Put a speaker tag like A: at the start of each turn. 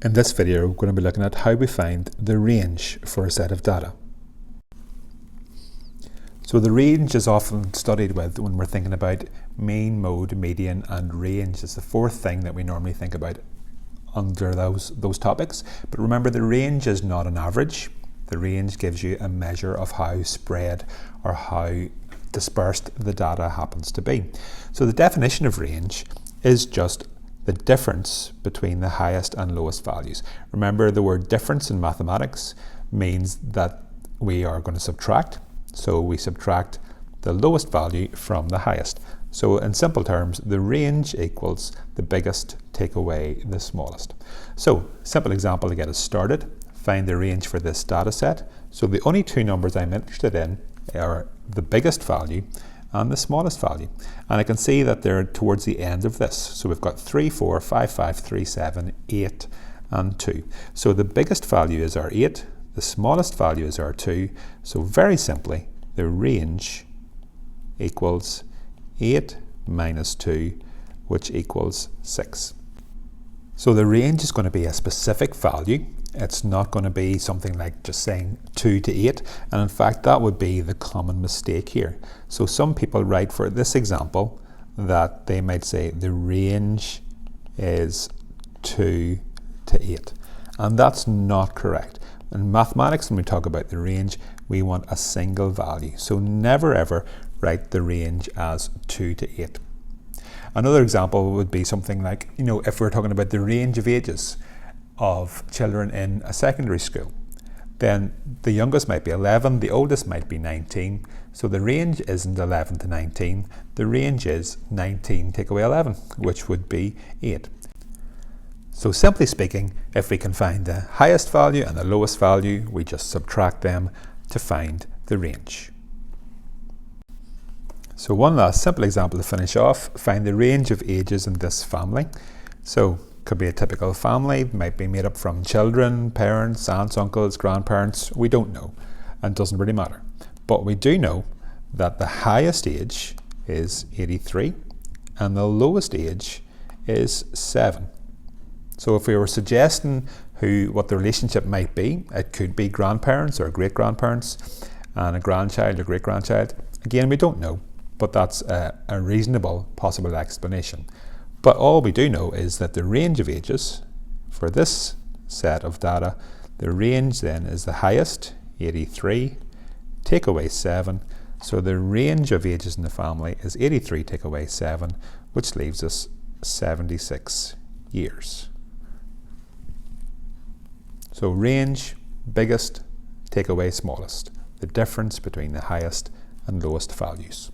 A: In this video, we're going to be looking at how we find the range for a set of data. So the range is often studied with when we're thinking about mean, mode, median, and range. It's the fourth thing that we normally think about under those topics. But remember, the range is not an average. The range gives you a measure of how spread or how dispersed the data happens to be. So the definition of range is just the difference between the highest and lowest values. Remember, the word difference in mathematics means that we are going to subtract. So we subtract the lowest value from the highest. So in simple terms, the range equals the biggest take away the smallest. So simple example to get us started, find the range for this data set. So the only two numbers I'm interested in are the biggest value and the smallest value. And I can see that they're towards the end of this. So we've got 3, 4, 5, 5, 3, 7, 8, and 2. So the biggest value is our 8, the smallest value is our 2. So very simply, the range equals 8 minus 2, which equals 6. So the range is going to be a specific value. It's not going to be something like just saying 2 to 8, and in fact that would be the common mistake here. So some people write for this example that they might say the range is 2 to 8, and that's not correct. In mathematics, when we talk about the range, we want a single value. So never ever write the range as 2 to 8. Another example would be something like, if we're talking about the range of ages of children in a secondary school, then the youngest might be 11, the oldest might be 19. So the range isn't 11 to 19, the range is 19 take away 11, which would be 8. So simply speaking, if we can find the highest value and the lowest value, we just subtract them to find the range. So one last simple example to finish off, find the range of ages in this family. So could be a typical family, might be made up from children, parents, aunts, uncles, grandparents, we don't know, and doesn't really matter. But we do know that the highest age is 83 and the lowest age is 7. So if we were suggesting what the relationship might be, it could be grandparents or great-grandparents and a grandchild or great-grandchild. Again, we don't know, but that's a reasonable possible explanation. But all we do know is that the range of ages for this set of data, the range then is the highest, 83, take away 7. So the range of ages in the family is 83 take away 7, which leaves us 76 years. So range, biggest, take away smallest, the difference between the highest and lowest values.